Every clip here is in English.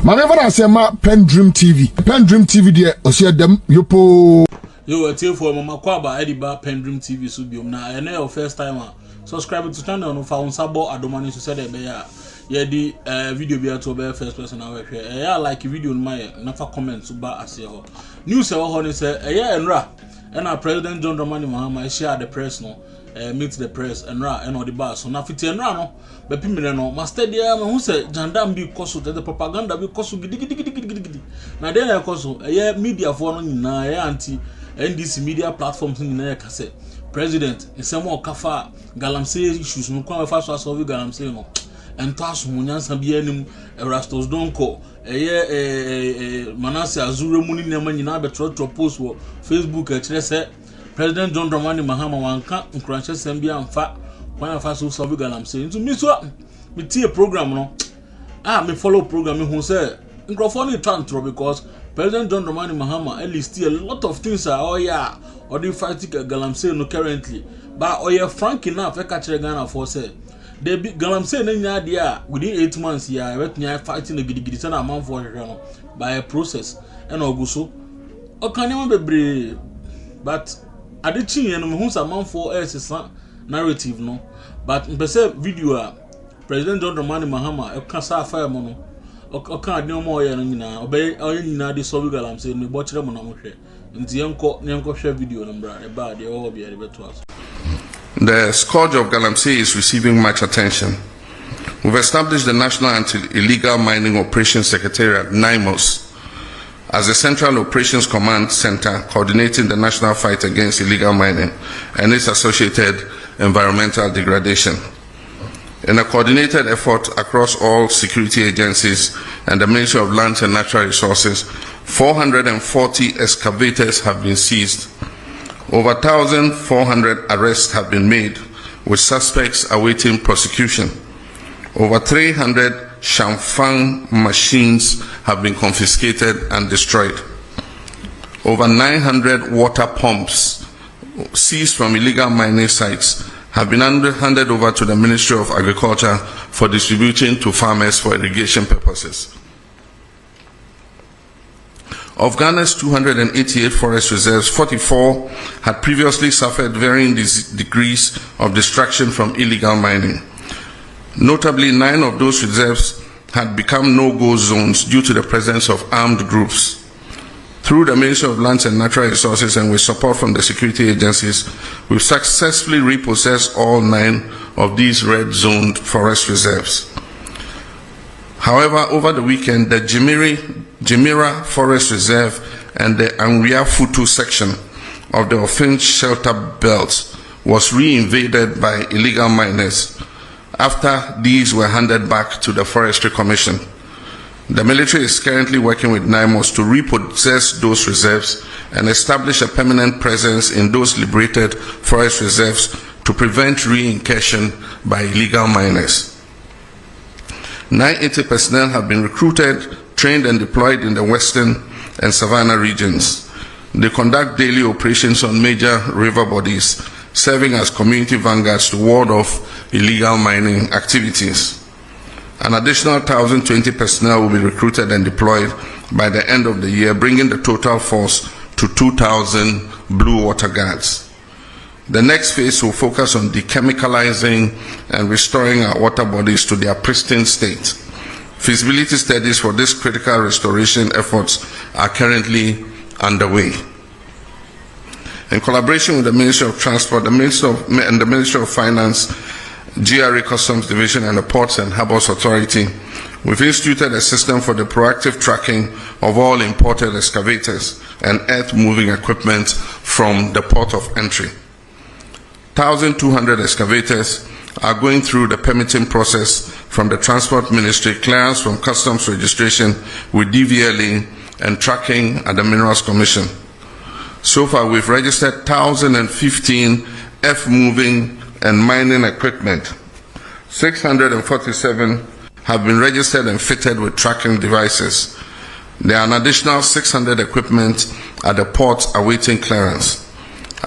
Mama na say ma PENDREAM TV there osia dem yopo yo ate for mama kwaba ediba PENDREAM TV so biom na ene your first time subscribe to channel no fa unsabo adomani so say be ya di video bi ato be first person na we hwe ya like video no my na fa comment so ba ase ho news e ho ni say enra na President John Dramani Mahama share the press no meet the press enra the bar so na fiti enra no be pimire no master dia ma hu say JANDAM bi koso the propaganda bi koso gidi na dey na koso media for no nyina anti NDC media platforms nyina ka say president nsemo okafa galamsey issues no kwa fa so solve galamsey no ento asomunyansa bi anim Erastus Donkor Mannaseh Azure mu ni nema nyina be trot post wo Facebook a kire say President John Dramani Mahama wanka nkranche sembi amfa kwa fa so solve galamsey ntu mi so me tie program no me follow program me hu say nkrofo ni tantro because President John Dramani Mahama at least a lot of things are or the fighting galamsey no currently but frank enough e ka kire Ghana for say the big galamsey na nya dia within 8 months ya wetnya fighting gidi say na man for no by a process and oguso okanema bebre but adichi yen no hu sa man for sesa narrative no but mpese video President John Dramani Mahama e ka sa afa mo no oka ade mo oye no nyina obe oye nyina de solve galamsey no bo kire mo na mo hwe nti yenko hwe video no bra e ba de o bia de beto aso. The scourge of galamsey is receiving much attention. We've established the National Anti-Illegal Mining Operations Secretariat, NIMOS, as the Central Operations Command Center coordinating the national fight against illegal mining and its associated environmental degradation. In a coordinated effort across all security agencies and the Ministry of Lands and Natural Resources, 440 excavators have been seized. Over 1,400 arrests have been made, with suspects awaiting prosecution. Over 300 Shamfang machines have been confiscated and destroyed. Over 900 water pumps seized from illegal mining sites have been handed over to the Ministry of Agriculture for distribution to farmers for irrigation purposes. Of Ghana's 288 forest reserves, 44 had previously suffered varying degrees of destruction from illegal mining. Notably, 9 of those reserves had become no-go zones due to the presence of armed groups. Through the Ministry of Lands and Natural Resources and with support from the security agencies, we've successfully repossessed all 9 of these red-zoned forest reserves. However, over the weekend, the Jimira Forest Reserve and the Anria Futu section of the Offense Shelter Belt was re-invaded by illegal miners after these were handed back to the Forestry Commission. The military is currently working with NIMOS to repossess those reserves and establish a permanent presence in those liberated forest reserves to prevent re-incursion by illegal miners. 980 personnel have been recruited, trained and deployed in the western and savannah regions. They conduct daily operations on major river bodies, serving as community vanguards to ward off illegal mining activities. An additional 1,020 personnel will be recruited and deployed by the end of the year, bringing the total force to 2,000 blue water guards. The next phase will focus on dechemicalizing and restoring our water bodies to their pristine state. Feasibility studies for this critical restoration efforts are currently underway. In collaboration with the Ministry of Transport, and the Ministry of Finance, GRA Customs Division and the Ports and Harbours Authority, we've instituted a system for the proactive tracking of all imported excavators and earth-moving equipment from the port of entry. 1,200 excavators are going through the permitting process from the Transport Ministry, clearance from customs registration with DVLA, and tracking at the Minerals Commission. So far, we've registered 1,015 earth-moving and mining equipment. 647 have been registered and fitted with tracking devices. There are an additional 600 equipment at the port awaiting clearance.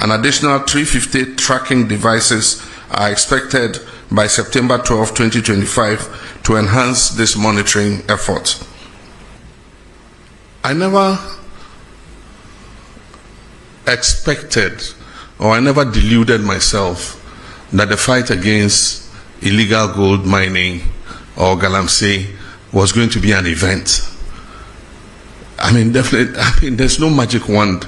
An additional 350 tracking devices are expected by September 12, 2025 to enhance this monitoring effort. I never expected, or I never deluded myself that the fight against illegal gold mining or galamsey was going to be an event. I mean, definitely, there's no magic wand.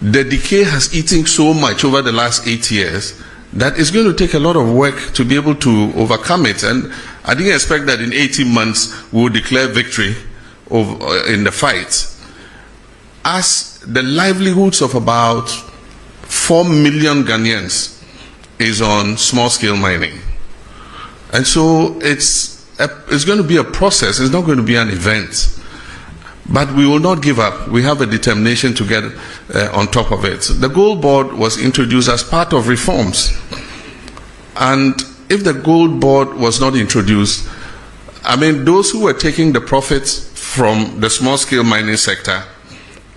The decay has eaten so much over the last 8 years that it's going to take a lot of work to be able to overcome it. And I didn't expect that in 18 months we'll declare victory in the fight. As the livelihoods of about 4 million Ghanaians is on small-scale mining. And so it's going to be a process. It's not going to be an event. But we will not give up. We have a determination to get on top of it. The Gold Board was introduced as part of reforms. And if the Gold Board was not introduced, I mean, those who were taking the profits from the small-scale mining sector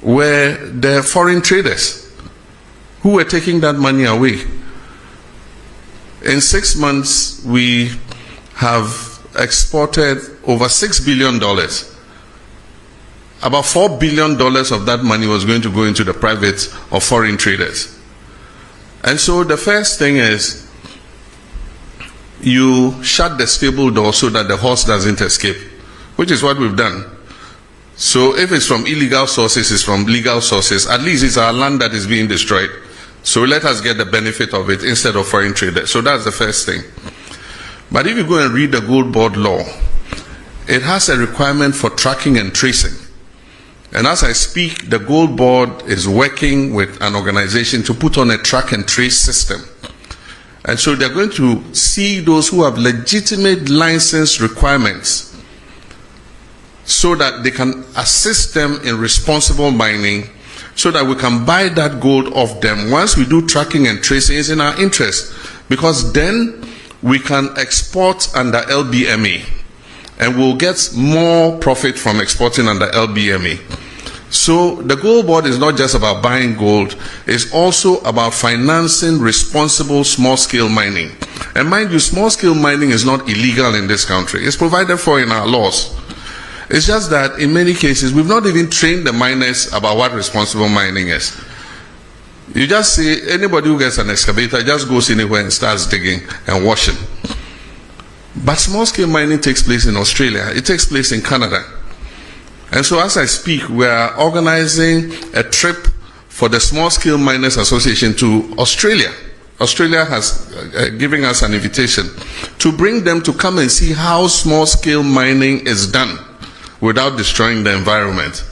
were the foreign traders who were taking that money away. In 6 months, we have exported over $6 billion. About $4 billion of that money was going to go into the private or foreign traders. And so the first thing is you shut the stable door so that the horse doesn't escape, which is what we've done. So if it's from illegal sources, it's from legal sources. At least it's our land that is being destroyed. So let us get the benefit of it instead of foreign traders. So that's the first thing. But if you go and read the Gold Board law, it has a requirement for tracking and tracing. And as I speak, the Gold Board is working with an organization to put on a track and trace system. And so they're going to see those who have legitimate license requirements so that they can assist them in responsible mining, so that we can buy that gold off them. Once we do tracking and tracing, it's in our interest, because then we can export under LBMA, and we'll get more profit from exporting under LBMA. So the Gold Board is not just about buying gold, it's also about financing responsible small-scale mining. And mind you, small-scale mining is not illegal in this country. It's provided for in our laws. It's just that in many cases, we've not even trained the miners about what responsible mining is. You just see anybody who gets an excavator just goes anywhere and starts digging and washing. But small-scale mining takes place in Australia. It takes place in Canada. And so as I speak, we are organizing a trip for the Small-Scale Miners Association to Australia. Australia has given us an invitation to bring them to come and see how small-scale mining is done without destroying the environment.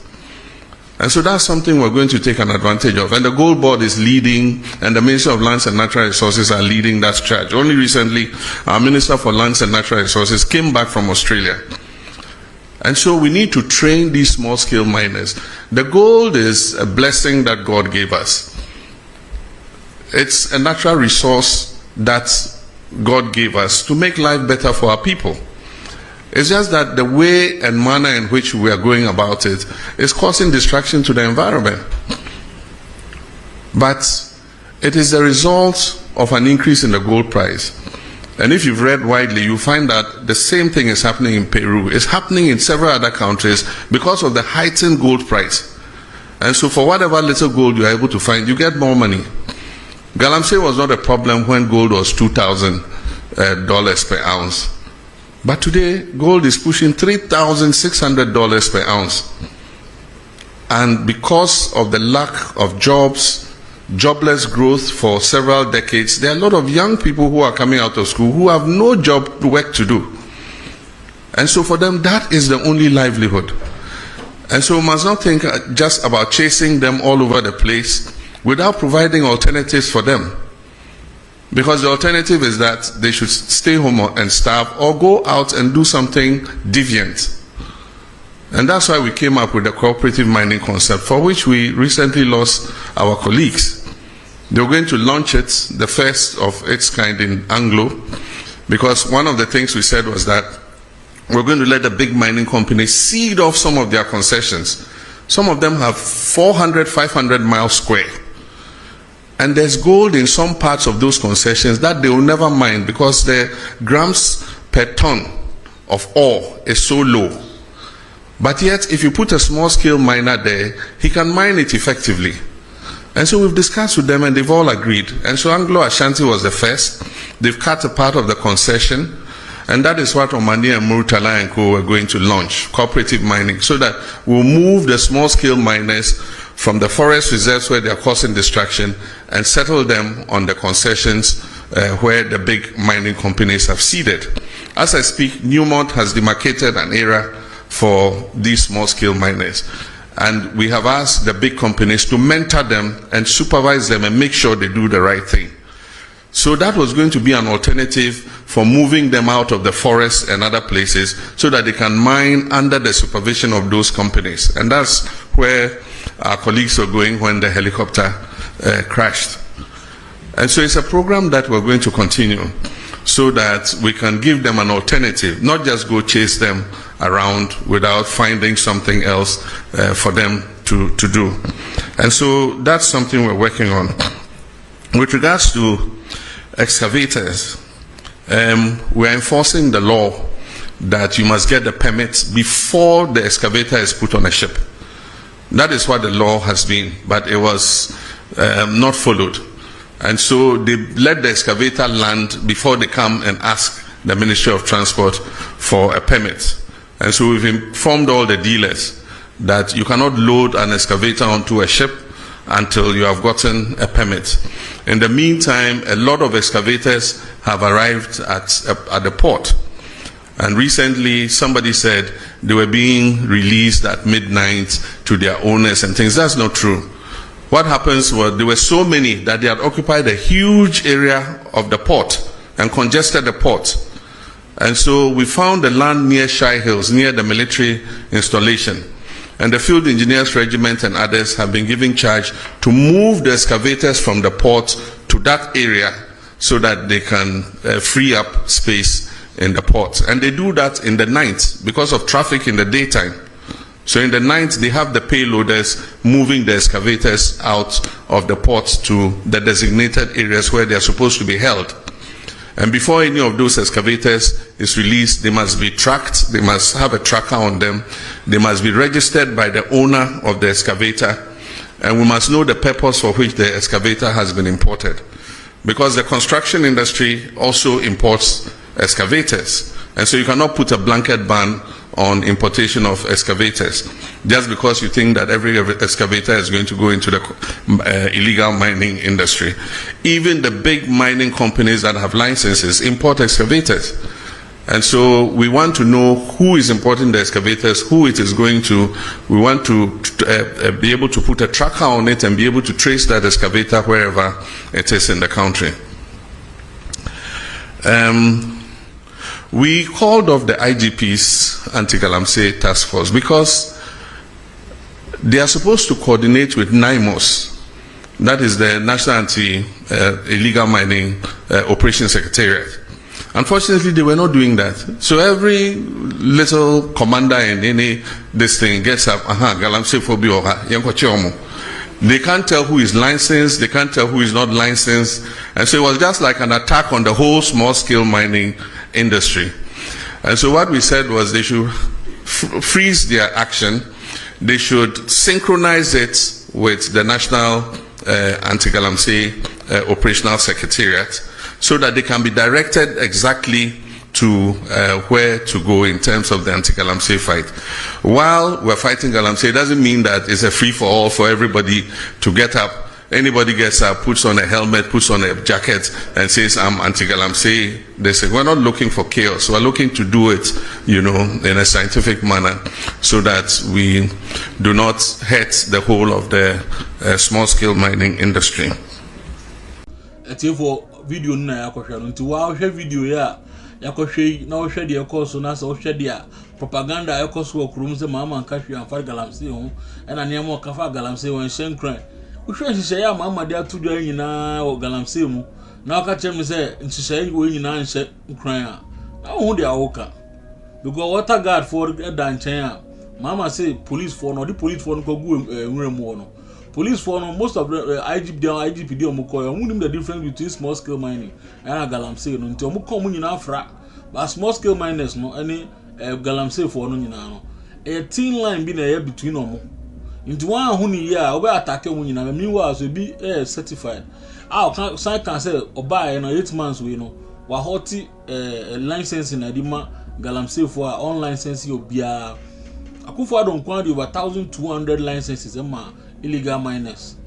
And so that's something we're going to take an advantage of. And the Gold Board is leading, and the Ministry of Lands and Natural Resources are leading that charge. Only recently, our Minister for Lands and Natural Resources came back from Australia. And so we need to train these small-scale miners. The gold is a blessing that God gave us. It's a natural resource that God gave us to make life better for our people. It's just that the way and manner in which we are going about it is causing distraction to the environment. But it is the result of an increase in the gold price. And if you've read widely, you find that the same thing is happening in Peru. It's happening in several other countries because of the heightened gold price. And so for whatever little gold you are able to find, you get more money. Galamsey was not a problem when gold was $2,000 per ounce. But today, gold is pushing $3,600 per ounce. And because of the lack of jobs, jobless growth for several decades, there are a lot of young people who are coming out of school who have no job work to do. And so for them, that is the only livelihood. And so we must not think just about chasing them all over the place without providing alternatives for them. Because the alternative is that they should stay home and starve or go out and do something deviant. And that's why we came up with the cooperative mining concept, for which we recently lost our colleagues. They were going to launch it, the first of its kind in Anglo, because one of the things we said was that we're going to let the big mining companies seed off some of their concessions. Some of them have 400, 500 miles square. And there's gold in some parts of those concessions that they will never mine because the grams per ton of ore is so low. But yet, if you put a small-scale miner there, he can mine it effectively. And so we've discussed with them, and they've all agreed. And so Anglo-Ashanti was the first. They've cut a part of the concession, and that is what Omani and Murtala and Co. were going to launch, cooperative mining, so that we'll move the small-scale miners from the forest reserves where they are causing destruction and settle them on the concessions where the big mining companies have seeded. As I speak, Newmont has demarcated an area for these small-scale miners. And we have asked the big companies to mentor them and supervise them and make sure they do the right thing. So that was going to be an alternative for moving them out of the forest and other places so that they can mine under the supervision of those companies. And that's where our colleagues were going when the helicopter crashed. And so it's a program that we're going to continue so that we can give them an alternative, not just go chase them around without finding something else for them to do. And so that's something we're working on. With regards to excavators, we're enforcing the law that you must get the permits before the excavator is put on a ship. That is what the law has been, but it was not followed. And so they let the excavator land before they come and ask the Ministry of Transport for a permit. And so we've informed all the dealers that you cannot load an excavator onto a ship until you have gotten a permit. In the meantime, a lot of excavators have arrived at the port. And recently, somebody said they were being released at midnight to their owners and things. That's not true. What happens was there were so many that they had occupied a huge area of the port and congested the port. And so we found the land near Shai Hills, near the military installation. And the Field Engineers Regiment and others have been given charge to move the excavators from the port to that area so that they can free up space in the port. And they do that in the night because of traffic in the daytime. So in the night, they have the payloaders moving the excavators out of the port to the designated areas where they are supposed to be held. And before any of those excavators is released, they must be tracked, they must have a tracker on them, they must be registered by the owner of the excavator, and we must know the purpose for which the excavator has been imported. Because the construction industry also imports excavators, and so you cannot put a blanket ban on importation of excavators just because you think that every excavator is going to go into the illegal mining industry. Even the big mining companies that have licenses import excavators. And so we want to know who is importing the excavators, who it is going to. We want to be able to put a tracker on it and be able to trace that excavator wherever it is in the country. We called off the IGP's anti-Galamsey task force because they are supposed to coordinate with NIMOS, that is the National Anti-Illegal Mining Operations Secretariat. Unfortunately, they were not doing that. So every little commander in any this thing gets up, Galamsey phobia, they can't tell who is licensed, they can't tell who is not licensed. And so it was just like an attack on the whole small-scale mining industry. And so what we said was they should freeze their action, they should synchronize it with the National Anti-Galamsey Operational Secretariat so that they can be directed exactly to where to go in terms of the anti-Galamsey fight. While we're fighting Galamsey, it doesn't mean that it's a free-for-all for everybody to get up. Anybody gets up, puts on a helmet, puts on a jacket, and says, I'm anti-Galamsey. They say, we're not looking for chaos. We're looking to do it, in a scientific manner so that we do not hurt the whole of the small-scale mining industry. Video na yakohwe no nti wa hwe video ya yakohwe na wo hwe de ekoso na se wo hwe de a propaganda ekoso wo kurum se Mahama nkahwe amfar Galamsey ho ena ne mo kafa Galamsey won hyenkran wo hwe hyehyɛ ya Mahama de atodo anyina wo Galamsey mu na aka kyem se hyehyɛ wo anyina nhye nkran a na wo de awoka because water guard for dan chen a Mahama say police for no the police for no go nwura mu no. Police for most of the IGP do omukoyo the difference between small scale mining and Galamsey no nti omuko mu nyina afra but small scale miners no any Galamsey for no nyina no a thin line be na between them. Into one who ya over attack when you know meanwhile so be certified. Can say or buy 8 months we know. Wa hoti license in Adima Galamsey for online license obia. Akufo don kwandi over 1,200 licenses illegal miners.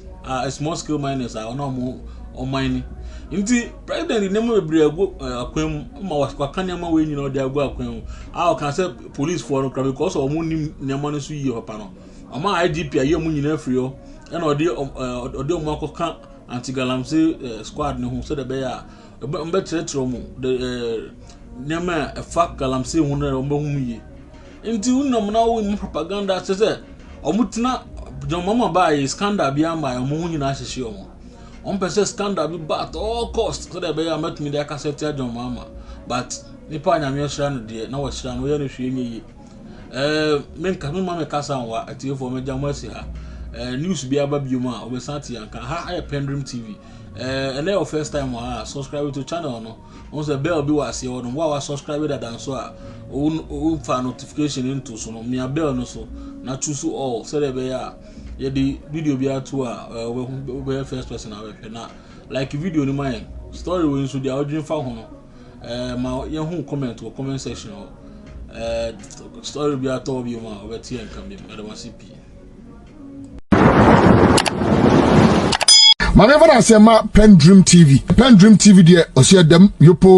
Small scale miners are no on mining. Inti president name be go akwem ma wakanya ma we nyina de ago akwem. Can say police for no because omo nim nyama no so yi papa no. Ama IGP aye mu nyina free o. E na ode omo akoka anti Galamsey squad ne hu so de be ya mbe tretre mu de nyama fa Galamsey hu na mbe hu yi. Inti unam na wo propaganda say omutina John Mama buy scandal bi am by omo hu nyina hyehye omo. On person scandal be at all costs so that be met me there cassette John Mama. But nipa nyame hira no de na wo hira no ye no hwe nyi. Men ka me mama kasa wa atie for me jam asi ha. News bi aba bi mu a obesanti yanka ha PENDREAM TV. And your first time subscribe to channel no. On the bell bi was here no wa subscribe that and so for notification into so no me bell no so na choose all so that be ya the video be atu we first person na like video ni man story we so the audio fa ho no ma ye hu comment or comment section story be atu bi ma we tie nkan bi adamasipi Maneva na se ma PENDREAM TV. PENDREAM TV de osiedem yopo